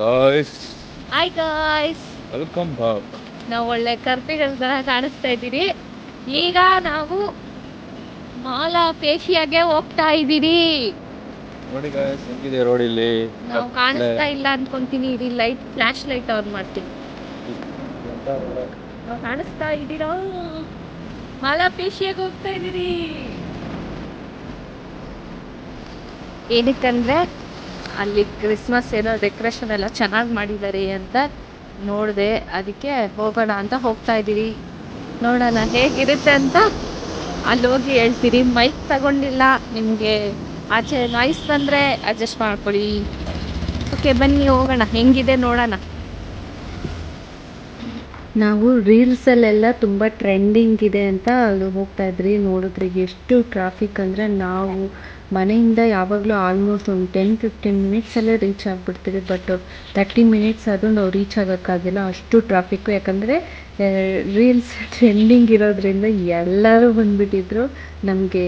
Guys, hi guys, welcome back. ನಾವು ಒಳ್ಳೆ ಕರ್ಪಿಗಳ ತರ ಕಾಣಿಸ್ತಾ ಇದ್ದೀರಿ. ಈಗ ನಾವು ಮಾಲಾ ಪೇಶಿಯಾಗೆ ಹೋಗ್ತಾ ಇದ್ದೀರಿ. ನೋಡಿ ಗಾಯ್ಸ್, ಹೆಂಗಿದೆ ರೋಡ್ ಇಲ್ಲಿ. ನಾವು ಕಾಣಿಸ್ತಾ ಇಲ್ಲ ಅನ್ಕೊಂತೀನಿ. ಇರಿ ಲೈಟ್, ಫ್ಲಾಶ್ ಲೈಟ್ ಆನ್ ಮಾಡ್ತೀನಿ. ನಾವು ಕಾಣಿಸ್ತಾ ಇದ್ದೀರಾ? ಮಾಲಾ ಪೇಶಿಯಾಗೆ ಹೋಗ್ತಾ ಇದ್ದೀರಿ. ಏನಕ್ಕಂದ್ರೆ ಅಲ್ಲಿ ಕ್ರಿಸ್ಮಸ್ ಏನೋ ಡೆಕೋರೇಷನ್ ಎಲ್ಲ ಚೆನ್ನಾಗಿ ಮಾಡಿದ್ದಾರೆ ಅಂತ ನೋಡಿದೆ, ಅದಕ್ಕೆ ಹೋಗೋಣ ಅಂತ ಹೋಗ್ತಾ ಇದ್ದೀವಿ. ನೋಡೋಣ ಹೇಗಿರುತ್ತೆ ಅಂತ ಅಲ್ಲಿ ಹೋಗಿ ಹೇಳ್ತೀರಿ. ಮೈಕ್ ತಗೊಂಡಿಲ್ಲ, ನಿಮಗೆ ಆಚೆ ನಾಯ್ಸ್ ಬಂದರೆ ಅಡ್ಜಸ್ಟ್ ಮಾಡ್ಕೊಳ್ಳಿ. ಓಕೆ, ಬನ್ನಿ ಹೋಗೋಣ, ಹೆಂಗಿದೆ ನೋಡೋಣ. ನಾವು ರೀಲ್ಸಲ್ಲೆಲ್ಲ ತುಂಬ ಟ್ರೆಂಡಿಂಗ್ ಇದೆ ಅಂತ ಅಲ್ಲಿ ಹೋಗ್ತಾ ಇದ್ರಿ. ನೋಡಿದ್ರಿ ಎಷ್ಟು ಟ್ರಾಫಿಕ್ ಅಂದರೆ, ನಾವು ಮನೆಯಿಂದ ಯಾವಾಗಲೂ ಆಲ್ಮೋಸ್ಟ್ ಒಂದು 10-15 ಮಿನಿಟ್ಸಲ್ಲೇ ರೀಚ್ ಆಗಿಬಿಡ್ತೀವಿ. ಬಟ್ 30 ಮಿನಿಟ್ಸ್ ಅದು ನಾವು ರೀಚ್ ಆಗೋಕ್ಕಾಗಿಲ್ಲ, ಅಷ್ಟು ಟ್ರಾಫಿಕ್ಕು. ಯಾಕಂದರೆ ರೀಲ್ಸ್ ಟ್ರೆಂಡಿಂಗ್ ಇರೋದ್ರಿಂದ ಎಲ್ಲರೂ ಬಂದುಬಿಟ್ಟಿದ್ರು. ನಮಗೆ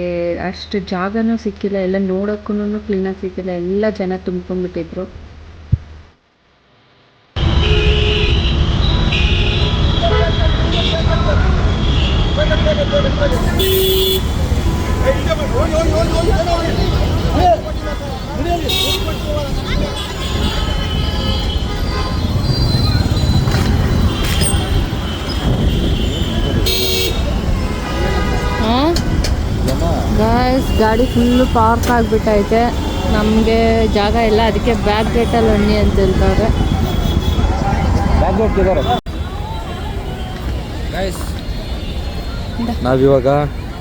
ಅಷ್ಟು ಜಾಗನೂ ಸಿಕ್ಕಿಲ್ಲ, ಎಲ್ಲ ನೋಡೋಕ್ಕೂ ಕ್ಲೀನಾಗಿ ಸಿಕ್ಕಿಲ್ಲ, ಎಲ್ಲ ಜನ ತುಂಬ್ಕೊಂಡ್ಬಿಟ್ಟಿದ್ರು. ಗಾಯ್ಸ್, ಗಾಡಿ ಫುಲ್ಲು ಪಾರ್ಕ್ ಆಗಿಬಿಟ್ಟೈತೆ. ನಮಗೆ ಜಾಗ ಇಲ್ಲ, ಅದಕ್ಕೆ ಬ್ಯಾಕ್ ಗೇಟಲ್ಲಿ ಹಣ್ಣಿ ಅಂತ ಹೇಳ್ತಾರೆ. ನಾವಿವಾಗ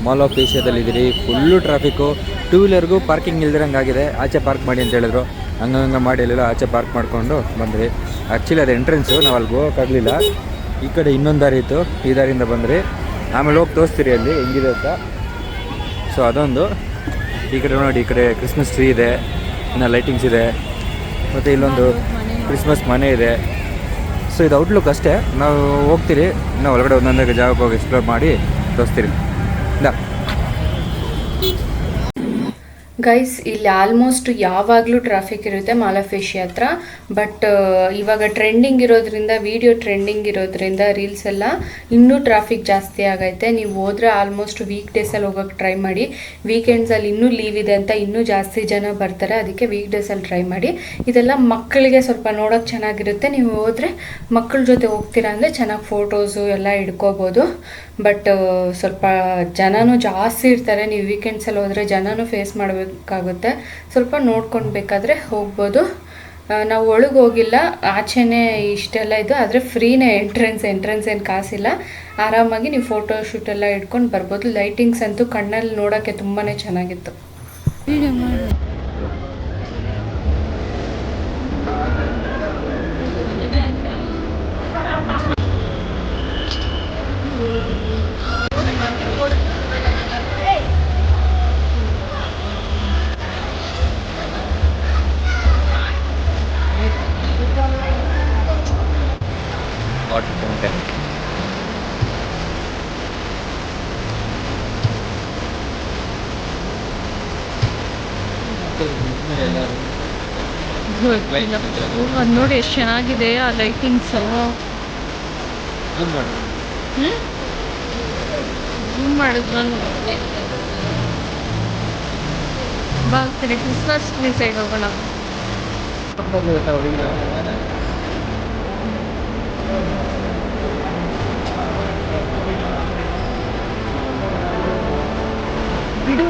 ಮಾಲ್ ಆಫ್ ಏಷ್ಯಾದಲ್ಲಿದ್ದೀರಿ. Full traffic. ಟೂ ವೀಲರ್ಗೂ ಪಾರ್ಕಿಂಗ್ ಇಲ್ದಿರಂಗೆ ಆಗಿದೆ. ಆಚೆ ಪಾರ್ಕ್ ಮಾಡಿ ಅಂತ ಹೇಳಿದ್ರು. ಹಂಗಂಗೆ ಮಾಡಿ ಎಲ್ಲ ಆಚೆ ಪಾರ್ಕ್ ಮಾಡಿಕೊಂಡು ಬಂದ್ರಿ. ಆ್ಯಕ್ಚುಲಿ ಅದು ಎಂಟ್ರೆನ್ಸು, ನಾವು ಅಲ್ಲಿ ಹೋಗೋಕ್ಕಾಗಲಿಲ್ಲ. ಈ ಕಡೆ ಇನ್ನೊಂದು ದಾರಿ ಇತ್ತು, ಈ ದಾರಿಯಿಂದ ಬಂದ್ರಿ. ಆಮೇಲೆ ಹೋಗಿ ತೋರಿಸ್ತೀರಿ ಅಲ್ಲಿ ಹೆಂಗಿದೆ ಅಂತ. ಸೊ ಅದೊಂದು. ಈ ಕಡೆ ನೋಡಿ, ಈ ಕಡೆ ಕ್ರಿಸ್ಮಸ್ ಟ್ರೀ ಇದೆ, ಇನ್ನು ಲೈಟಿಂಗ್ಸ್ ಇದೆ, ಮತ್ತು ಇಲ್ಲೊಂದು ಕ್ರಿಸ್ಮಸ್ ಮನೆ ಇದೆ. ಸೊ ಇದು ಔಟ್ಲುಕ್ ಅಷ್ಟೇ. ನಾವು ಹೋಗ್ತೀರಿ, ಇನ್ನು ಒಳಗಡೆ ಒಂದೊಂದಾಗಿ ಜಾಗಕ್ಕೆ ಹೋಗಿ ಎಕ್ಸ್ಪ್ಲೋರ್ ಮಾಡಿ ತೋರಿಸ್ತೀರಿ. ಗೈಸ್, ಇಲ್ಲಿ ಆಲ್ಮೋಸ್ಟ್ ಯಾವಾಗಲೂ ಟ್ರಾಫಿಕ್ ಇರುತ್ತೆ ಮಾಲ್ ಆಫ್ ಏಷ್ಯಾ ಹತ್ರ. ಬಟ್ ಇವಾಗ ಟ್ರೆಂಡಿಂಗ್ ಇರೋದ್ರಿಂದ, ವಿಡಿಯೋ ಟ್ರೆಂಡಿಂಗ್ ಇರೋದ್ರಿಂದ ರೀಲ್ಸ್ ಎಲ್ಲ ಇನ್ನೂ ಟ್ರಾಫಿಕ್ ಜಾಸ್ತಿ ಆಗೈತೆ. ನೀವು ಹೋದರೆ ಆಲ್ಮೋಸ್ಟ್ ವೀಕ್ ಡೇಸಲ್ಲಿ ಹೋಗೋಕ್ಕೆ ಟ್ರೈ ಮಾಡಿ. ವೀಕೆಂಡ್ಸಲ್ಲಿ ಇನ್ನೂ ಲೀವ್ ಇದೆ ಅಂತ ಇನ್ನೂ ಜಾಸ್ತಿ ಜನ ಬರ್ತಾರೆ, ಅದಕ್ಕೆ ವೀಕ್ ಡೇಸಲ್ಲಿ ಟ್ರೈ ಮಾಡಿ. ಇದೆಲ್ಲ ಮಕ್ಕಳಿಗೆ ಸ್ವಲ್ಪ ನೋಡೋಕ್ಕೆ ಚೆನ್ನಾಗಿರುತ್ತೆ. ನೀವು ಹೋದರೆ ಮಕ್ಕಳ ಜೊತೆ ಹೋಗ್ತೀರಾ ಅಂದರೆ ಚೆನ್ನಾಗಿ ಫೋಟೋಸು ಎಲ್ಲ ಇಡ್ಕೋಬೋದು. ಬಟ್ ಸ್ವಲ್ಪ ಜನನೂ ಜಾಸ್ತಿ ಇರ್ತಾರೆ. ನೀವು ವೀಕೆಂಡ್ಸಲ್ಲಿ ಹೋದರೆ ಜನನೂ ಫೇಸ್ ಮಾಡಬೇಕಾಗುತ್ತೆ. ಸ್ವಲ್ಪ ನೋಡ್ಕೊಂಡು ಬೇಕಾದರೆ ಹೋಗ್ಬೋದು. ನಾವು ಒಳಗೆ ಹೋಗಿಲ್ಲ, ಆಚೆನೇ ಇಷ್ಟೆಲ್ಲ ಇದು. ಆದರೆ ಫ್ರೀನೇ ಎಂಟ್ರೆನ್ಸ್ ಏನು ಕಾಸಿಲ್ಲ. ಆರಾಮಾಗಿ ನೀವು ಫೋಟೋ ಶೂಟ್ ಎಲ್ಲ ಇಟ್ಕೊಂಡು ಬರ್ಬೋದು. ಲೈಟಿಂಗ್ಸ್ ಅಂತೂ ಕಣ್ಣಲ್ಲಿ ನೋಡೋಕ್ಕೆ ತುಂಬಾ ಚೆನ್ನಾಗಿತ್ತು. ವಿಡಿಯೋ ಮಾಡಿ. ಅದು ನೋಡಿ ಎಷ್ಟು ಚೆನ್ನಾಗಿದೆ ಆ ಲೈಟಿಂಗ್ಸು. ಝೂಮ್ ಮಾಡಿದ್ರು ಬಾ, ಕ್ರಿಸ್ಮಸ್ ಟ್ರೀ ಸೈಡ್ ಹೋಗೋಣ. ಬಿಡು